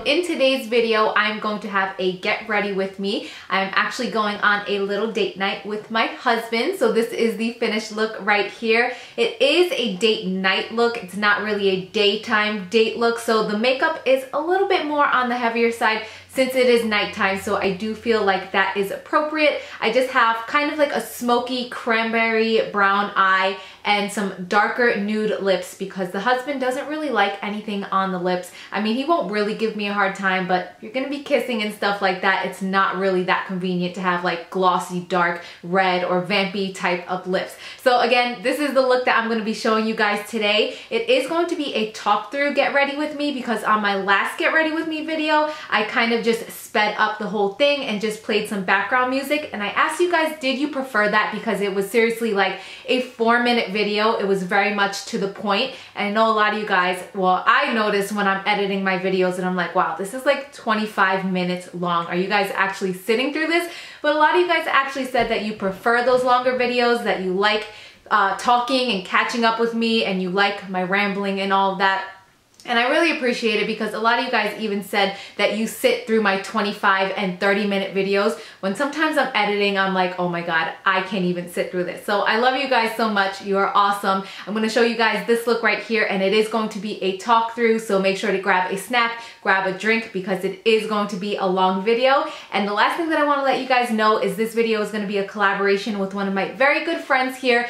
in today's video, I'm going to have a get ready with me. I'm actually going on a little date night with my husband. So this is the finished look right here. It is a date night look. It's not really a daytime date look. So the makeup is a little bit more on the heavier side since it is nighttime, so I do feel like that is appropriate. I just have kind of like a smoky cranberry brown eye and some darker nude lips because the husband doesn't really like anything on the lips. I mean, he won't really give me a hard time, but if you're gonna be kissing and stuff like that, it's not really that convenient to have like glossy, dark, red, or vampy type of lips. So again, this is the look that I'm gonna be showing you guys today. It is going to be a talk through get ready with me because on my last get ready with me video, I kind of just sped up the whole thing and just played some background music, and I asked you guys, did you prefer that? Because it was seriously like a 4-minute video. It was very much to the point, and I know a lot of you guys, well, I notice when I'm editing my videos and I'm like, wow, this is like 25 minutes long. Are you guys actually sitting through this? But a lot of you guys actually said that you prefer those longer videos, that you like talking and catching up with me, and you like my rambling and all of that. And I really appreciate it because a lot of you guys even said that you sit through my 25 and 30-minute videos when sometimes I'm editing, I'm like, oh my God, I can't even sit through this. So I love you guys so much. You are awesome. I'm gonna show you guys this look right here, and it is going to be a talk through. So make sure to grab a snack, grab a drink, because it is going to be a long video. And the last thing that I wanna let you guys know is this video is gonna be a collaboration with one of my very good friends here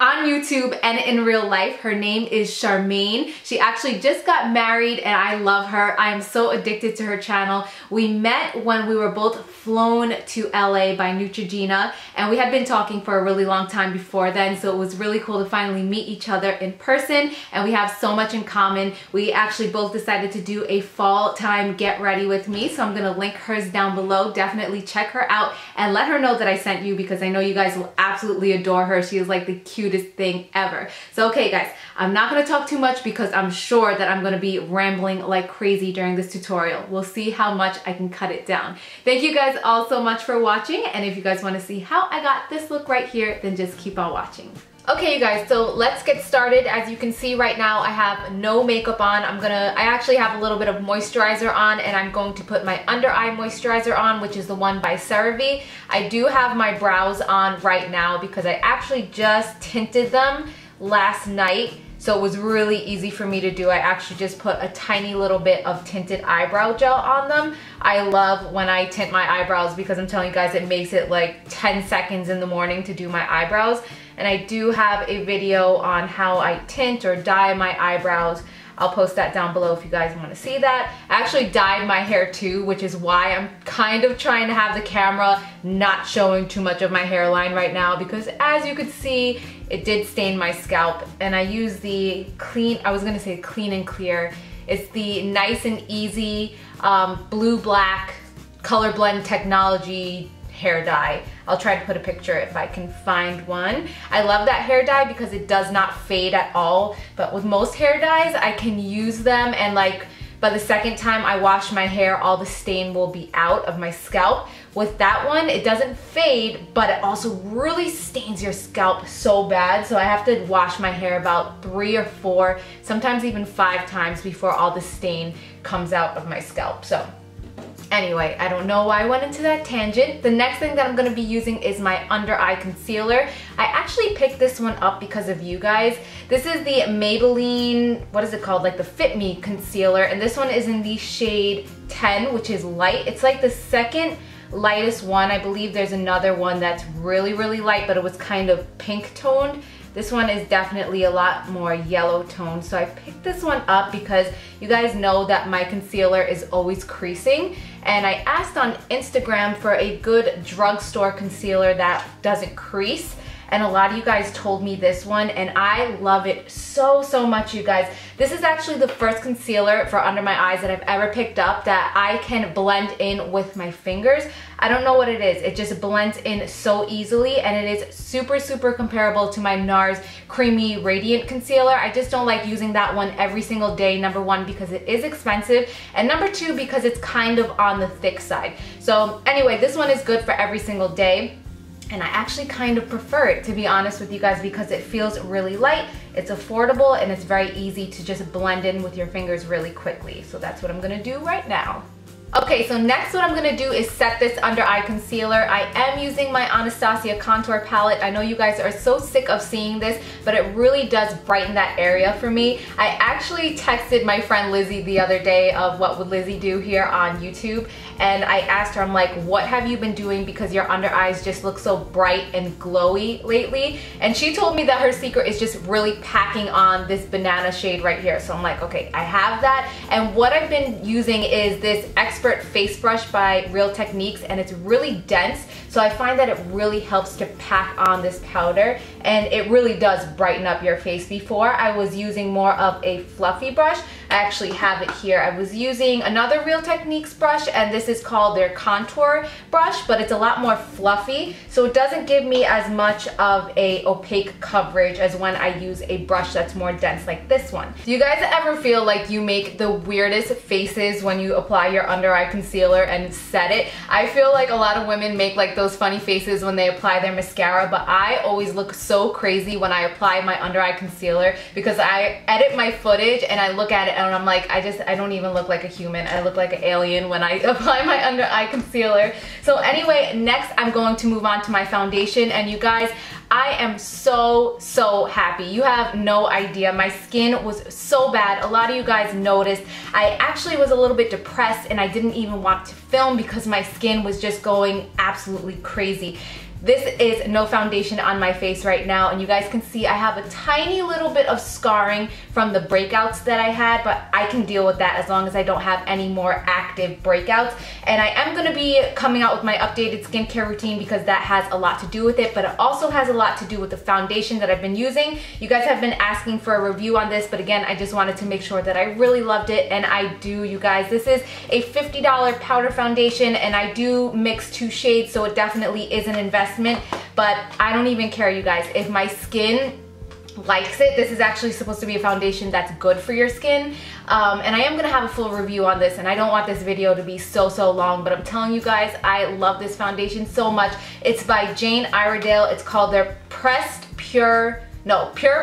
on YouTube and in real life. Her name is Charmaine. She actually just got married and I love her. I am so addicted to her channel. We met when we were both flown to LA by Neutrogena, and we had been talking for a really long time before then, so it was really cool to finally meet each other in person, and we have so much in common. We actually both decided to do a fall time get ready with me, so I'm gonna link hers down below. Definitely check her out and let her know that I sent you because I know you guys will absolutely adore her. She is like the cutest thing ever. So okay guys, I'm not going to talk too much because I'm sure that I'm going to be rambling like crazy during this tutorial. We'll see how much I can cut it down. Thank you guys all so much for watching, and if you guys want to see how I got this look right here, then just keep on watching. Okay you guys, so let's get started. As you can see right now, I have no makeup on. I actually have a little bit of moisturizer on, and I'm going to put my under eye moisturizer on, which is the one by CeraVe. I do have my brows on right now because I actually just tinted them last night, so it was really easy for me to do. I actually just put a tiny little bit of tinted eyebrow gel on them. I love when I tint my eyebrows because I'm telling you guys, it makes it like 10 seconds in the morning to do my eyebrows. And I do have a video on how I tint or dye my eyebrows. I'll post that down below if you guys want to see that. I actually dyed my hair too, which is why I'm kind of trying to have the camera not showing too much of my hairline right now, because as you could see, it did stain my scalp. And I use the clean, I was gonna say clean and clear. It's the Nice and Easy blue-black color blend technology hair dye. I'll try to put a picture if I can find one. I love that hair dye because it does not fade at all, but with most hair dyes, I can use them, and like by the second time I wash my hair, all the stain will be out of my scalp. With that one, it doesn't fade, but it also really stains your scalp so bad, so I have to wash my hair about 3 or 4, sometimes even 5 times before all the stain comes out of my scalp. So anyway, I don't know why I went into that tangent. The next thing that I'm going to be using is my under eye concealer. I actually picked this one up because of you guys. This is the Maybelline, what is it called? Like the Fit Me concealer, and this one is in the shade 10, which is light. It's like the second lightest one. I believe there's another one that's really, really light, but it was kind of pink toned. This one is definitely a lot more yellow toned, so I picked this one up because you guys know that my concealer is always creasing, and I asked on Instagram for a good drugstore concealer that doesn't crease, and a lot of you guys told me this one, and I love it so, so much, you guys. This is actually the first concealer for under my eyes that I've ever picked up that I can blend in with my fingers. I don't know what it is. It just blends in so easily, and it is super, super comparable to my NARS Creamy Radiant Concealer. I just don't like using that one every single day, number one, because it is expensive, and number two, because it's kind of on the thick side. So anyway, this one is good for every single day. And I actually kind of prefer it, to be honest with you guys, because it feels really light, it's affordable, and it's very easy to just blend in with your fingers really quickly. So that's what I'm gonna do right now. Okay, so next what I'm gonna do is set this under eye concealer. I am using my Anastasia contour palette. I know you guys are so sick of seeing this, but it really does brighten that area for me. I actually texted my friend Lizzie the other day of what would Lizzie do here on YouTube, and I asked her, I'm like, what have you been doing because your under eyes just look so bright and glowy lately? And she told me that her secret is just really packing on this banana shade right here. So I'm like, okay, I have that. And what I've been using is this Expert face brush by Real Techniques, and it's really dense, so I find that it really helps to pack on this powder, and it really does brighten up your face. Before, I was using more of a fluffy brush. I actually have it here. I was using another Real Techniques brush, and this is called their contour brush, but it's a lot more fluffy, so it doesn't give me as much of a opaque coverage as when I use a brush that's more dense like this one. Do you guys ever feel like you make the weirdest faces when you apply your under eye concealer and set it? I feel like a lot of women make like those funny faces when they apply their mascara, but I always look so crazy when I apply my under eye concealer because I edit my footage and I look at it and I'm like, I don't even look like a human. I look like an alien when I apply my under eye concealer. So anyway, next I'm going to move on to my foundation, and you guys, I am so happy. You have no idea. My skin was so bad. A lot of you guys noticed. I actually was a little bit depressed and I didn't even want to film because my skin was just going absolutely crazy. This is no foundation on my face right now, and you guys can see I have a tiny little bit of scarring from the breakouts that I had, but I can deal with that as long as I don't have any more active breakouts. And I am going to be coming out with my updated skincare routine because that has a lot to do with it, but it also has a lot to do with the foundation that I've been using. You guys have been asking for a review on this, but again, I just wanted to make sure that I really loved it, and I do, you guys. This is a $50 powder foundation, and I do mix 2 shades, so it definitely is an investment. But I don't even care, you guys. If my skin likes it, this is actually supposed to be a foundation that's good for your skin. And I am gonna have a full review on this, and I don't want this video to be so long, but I'm telling you guys, I love this foundation so much. It's by Jane Iredale. It's called their Pure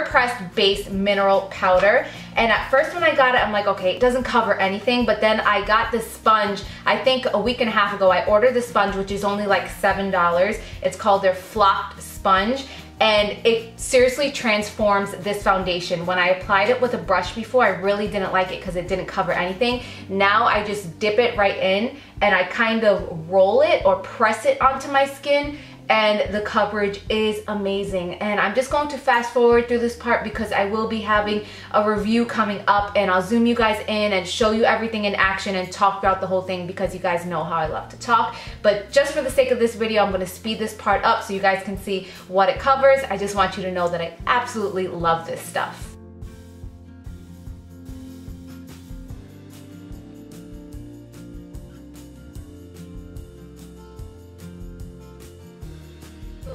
Pressed Base Mineral Powder. And at first when I got it, I'm like, okay, it doesn't cover anything, but then I got this sponge, I think a week and a half ago. I ordered the sponge, which is only like $7. It's called their Flocked Sponge, and it seriously transforms this foundation. When I applied it with a brush before, I really didn't like it because it didn't cover anything. Now I just dip it right in, and I kind of roll it or press it onto my skin, and the coverage is amazing. And I'm just going to fast forward through this part because I will be having a review coming up, and I'll zoom you guys in and show you everything in action and talk throughout the whole thing because you guys know how I love to talk. But just for the sake of this video, I'm going to speed this part up so you guys can see what it covers. I just want you to know that I absolutely love this stuff.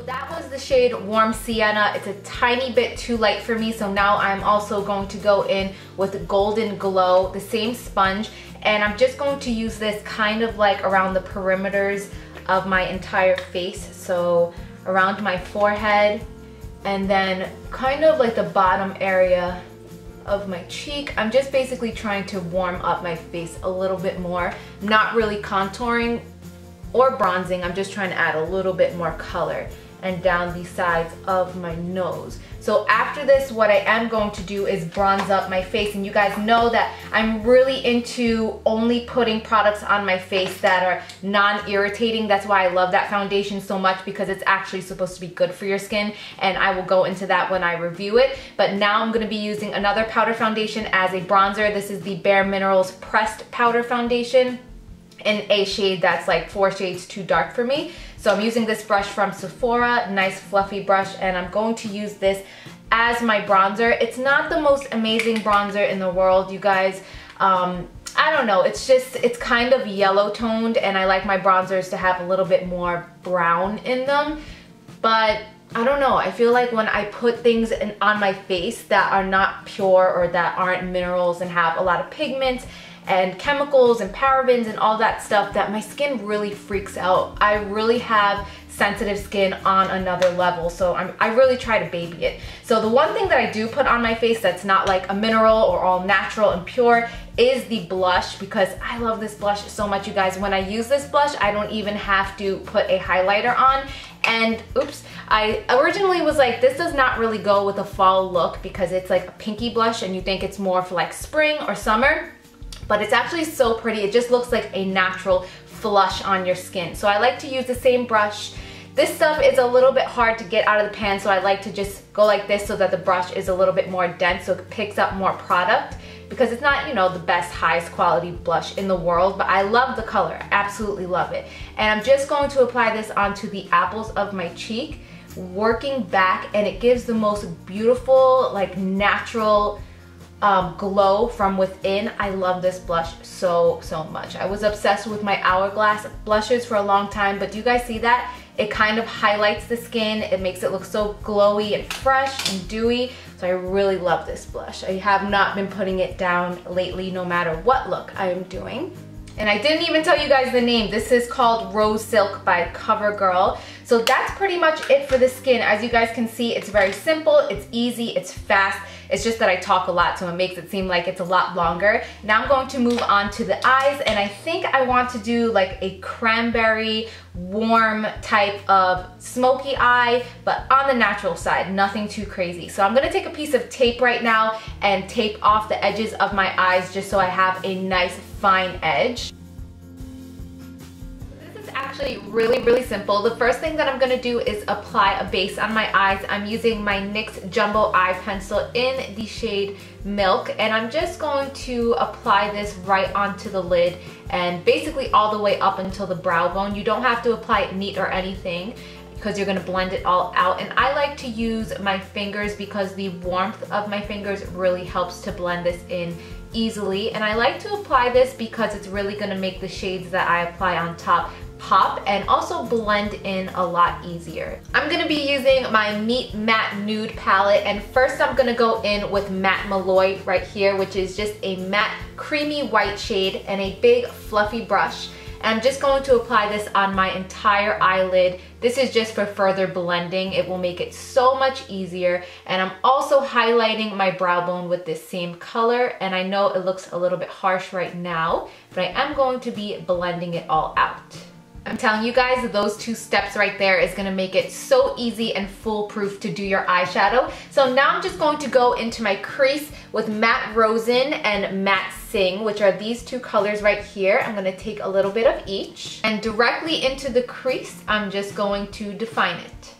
That was the shade Warm Sienna. It's a tiny bit too light for me, so now I'm also going to go in with Golden Glow, the same sponge, and I'm just going to use this kind of like around the perimeters of my entire face, so around my forehead, and then kind of like the bottom area of my cheek. I'm just basically trying to warm up my face a little bit more, not really contouring or bronzing. I'm just trying to add a little bit more color and down the sides of my nose. So after this, what I am going to do is bronze up my face, and you guys know that I'm really into only putting products on my face that are non-irritating. That's why I love that foundation so much, because it's actually supposed to be good for your skin, and I will go into that when I review it. But now I'm gonna be using another powder foundation as a bronzer. This is the Bare Minerals Pressed Powder Foundation in a shade that's like 4 shades too dark for me. So I'm using this brush from Sephora, nice fluffy brush, and I'm going to use this as my bronzer. It's not the most amazing bronzer in the world, you guys. I don't know, it's kind of yellow toned, and I like my bronzers to have a little bit more brown in them. But I don't know, I feel like when I put things on my face that are not pure or that aren't minerals and have a lot of pigments and chemicals and parabens and all that stuff, that my skin really freaks out. I really have sensitive skin on another level. So I really try to baby it. So the one thing that I do put on my face that's not like a mineral or all natural and pure is the blush, because I love this blush so much, you guys. When I use this blush, I don't even have to put a highlighter on. And oops, I originally was like, this does not really go with a fall look because it's like a pinky blush and you think it's more for like spring or summer, but it's actually so pretty. It just looks like a natural flush on your skin. So I like to use the same brush. This stuff is a little bit hard to get out of the pan, so I like to just go like this so that the brush is a little bit more dense so it picks up more product, because it's not, you know, the best, highest quality blush in the world, but I love the color. I absolutely love it. And I'm just going to apply this onto the apples of my cheek, working back, and it gives the most beautiful, like natural glow from within. I love this blush so much. I was obsessed with my Hourglass blushes for a long time, but do you guys see that? It kind of highlights the skin. It makes it look so glowy and fresh and dewy. So I really love this blush. I have not been putting it down lately, no matter what look I am doing. And I didn't even tell you guys the name. This is called Rose Silk by CoverGirl. So that's pretty much it for the skin. As you guys can see, it's very simple, it's easy, it's fast. It's just that I talk a lot, so it makes it seem like it's a lot longer. Now I'm going to move on to the eyes, and I think I want to do like a cranberry warm type of smoky eye, but on the natural side, nothing too crazy. So I'm gonna take a piece of tape right now and tape off the edges of my eyes just so I have a nice fine edge. Actually really simple. The first thing that I'm gonna do is apply a base on my eyes. I'm using my NYX Jumbo Eye Pencil in the shade Milk, and I'm just going to apply this right onto the lid and basically all the way up until the brow bone. You don't have to apply it neat or anything because you're gonna blend it all out. And I like to use my fingers because the warmth of my fingers really helps to blend this in easily. And I like to apply this because it's really gonna make the shades that I apply on top pop and also blend in a lot easier. I'm gonna be using my Meet Matte Nude palette, and first I'm gonna go in with Matte Malloy right here, which is just a matte creamy white shade and a big fluffy brush. And I'm just going to apply this on my entire eyelid. This is just for further blending. It will make it so much easier. And I'm also highlighting my brow bone with this same color. And I know it looks a little bit harsh right now, but I am going to be blending it all out. I'm telling you guys, those two steps right there is gonna make it so easy and foolproof to do your eyeshadow. So now I'm just going to go into my crease with Matte Rosin and Matte Sing, which are these two colors right here. I'm gonna take a little bit of each, and directly into the crease, I'm just going to define it.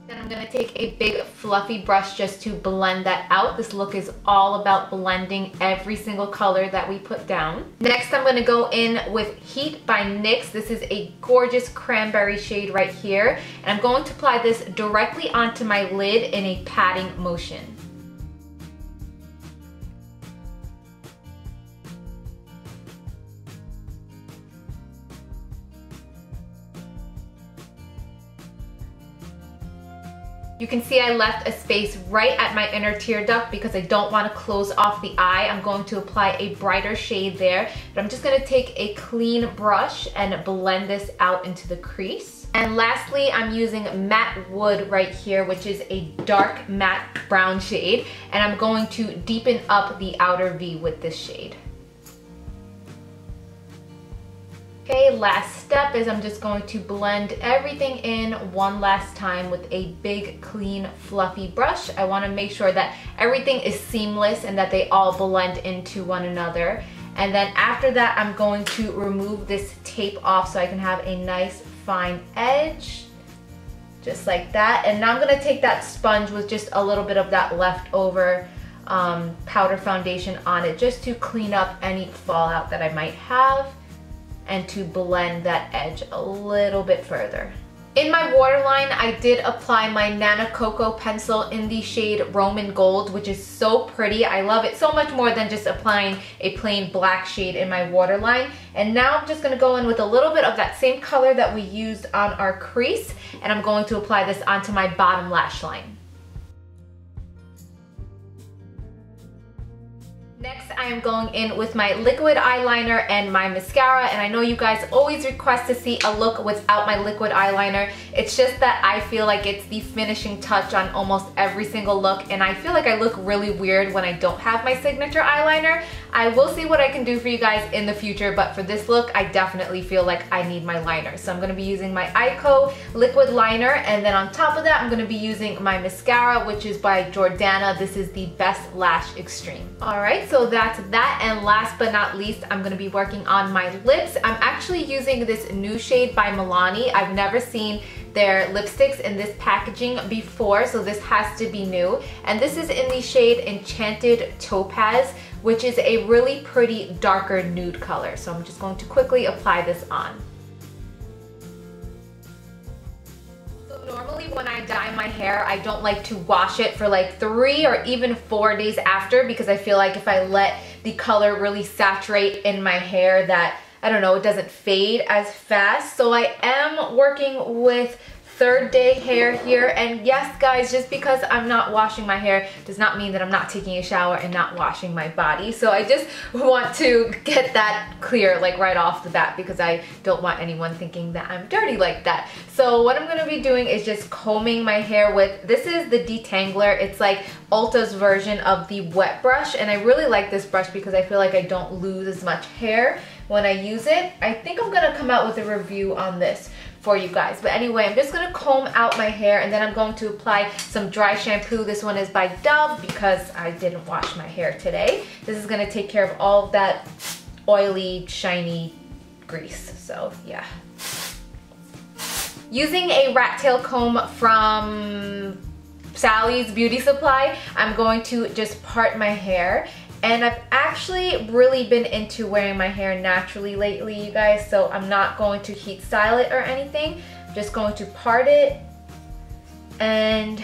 Then I'm gonna take a big fluffy brush just to blend that out. This look is all about blending every single color that we put down. Next, I'm gonna go in with Heat by NYX. This is a gorgeous cranberry shade right here. And I'm going to apply this directly onto my lid in a patting motion. You can see I left a space right at my inner tear duct because I don't want to close off the eye. I'm going to apply a brighter shade there, but I'm just going to take a clean brush and blend this out into the crease. And lastly, I'm using Matte Wood right here, which is a dark matte brown shade, and I'm going to deepen up the outer V with this shade. Okay, last step is I'm just going to blend everything in one last time with a big, clean, fluffy brush. I want to make sure that everything is seamless and that they all blend into one another. And then after that, I'm going to remove this tape off so I can have a nice, fine edge, just like that. And now I'm going to take that sponge with just a little bit of that leftover powder foundation on it, just to clean up any fallout that I might have, and to blend that edge a little bit further. In my waterline, I did apply my Nana Coco pencil in the shade Roman Gold, which is so pretty. I love it so much more than just applying a plain black shade in my waterline. And now I'm just gonna go in with a little bit of that same color that we used on our crease, and I'm going to apply this onto my bottom lash line. Next, I I am going in with my liquid eyeliner and my mascara, and I know you guys always request to see a look without my liquid eyeliner. It's just that I feel like it's the finishing touch on almost every single look, and I feel like I look really weird when I don't have my signature eyeliner. I will see what I can do for you guys in the future, but for this look, I definitely feel like I need my liner. So I'm gonna be using my Eyebrow liquid liner, and then on top of that, I'm gonna be using my mascara, which is by Jordana. This is the Best Lash Extreme. All right, so that's that, and last but not least, I'm gonna be working on my lips. I'm actually using this new shade by Milani. I've never seen their lipsticks in this packaging before, so this has to be new. And this is in the shade Enchanted Topaz, which is a really pretty darker nude color. So I'm just going to quickly apply this on. So normally when I dye my hair, I don't like to wash it for like 3 or even 4 days after, because I feel like if I let the color really saturate in my hair, that, I don't know, it doesn't fade as fast. So I am working with 3rd day hair here, and yes guys, just because I'm not washing my hair does not mean that I'm not taking a shower and not washing my body. So I just want to get that clear like right off the bat, because I don't want anyone thinking that I'm dirty like that. So what I'm gonna be doing is just combing my hair with, this is the detangler. It's like Ulta's version of the wet brush, and I really like this brush because I feel like I don't lose as much hair when I use it. I think I'm gonna come out with a review on this for you guys. But anyway, I'm just gonna comb out my hair, and then I'm going to apply some dry shampoo. This one is by Dove because I didn't wash my hair today. This is gonna take care of all of that oily, shiny grease. So yeah. Using a rat tail comb from Sally's Beauty Supply, I'm going to just part my hair. And I've actually really been into wearing my hair naturally lately, you guys, so I'm not going to heat style it or anything. I'm just going to part it. And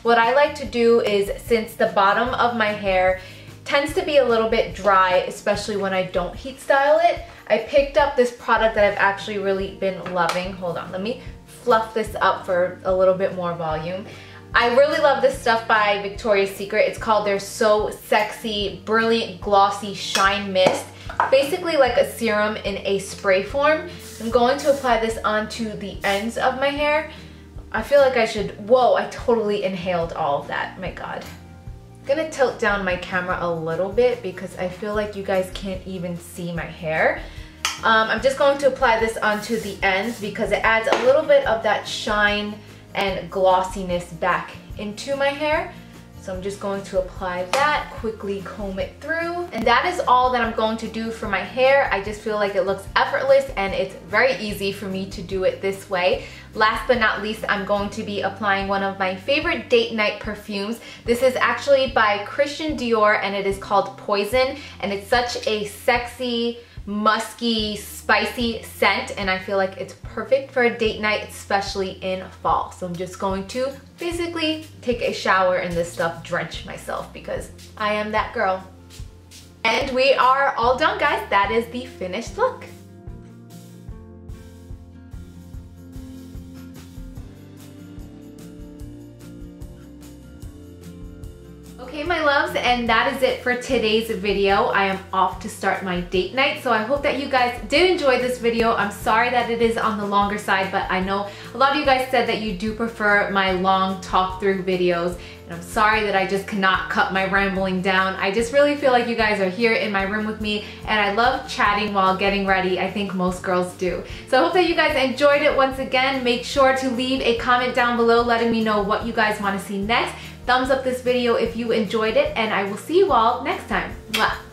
what I like to do is, since the bottom of my hair tends to be a little bit dry, especially when I don't heat style it, I picked up this product that I've actually really been loving. Hold on, let me fluff this up for a little bit more volume. I really love this stuff by Victoria's Secret. It's called their So Sexy Brilliant Glossy Shine Mist. Basically like a serum in a spray form. I'm going to apply this onto the ends of my hair. I feel like I should, whoa, I totally inhaled all of that, my God. I'm gonna tilt down my camera a little bit because I feel like you guys can't even see my hair. I'm just going to apply this onto the ends because it adds a little bit of that shine and glossiness back into my hair. So I'm just going to apply that, quickly comb it through. And that is all that I'm going to do for my hair. I just feel like it looks effortless, and it's very easy for me to do it this way. Last but not least, I'm going to be applying one of my favorite date night perfumes. This is actually by Christian Dior, and it is called Poison. And it's such a sexy, musky, spicy scent, and I feel like it's perfect for a date night, especially in fall. So I'm just going to basically take a shower in this stuff, drench myself, because I am that girl. And we are all done, guys. That is the finished look. Okay, my loves, and that is it for today's video. I am off to start my date night, so I hope that you guys did enjoy this video. I'm sorry that it is on the longer side, but I know a lot of you guys said that you do prefer my long talk through videos, and I'm sorry that I just cannot cut my rambling down. I just really feel like you guys are here in my room with me, and I love chatting while getting ready. I think most girls do. So I hope that you guys enjoyed it. Once again, make sure to leave a comment down below letting me know what you guys want to see next. Thumbs up this video if you enjoyed it, and I will see you all next time. Mwah.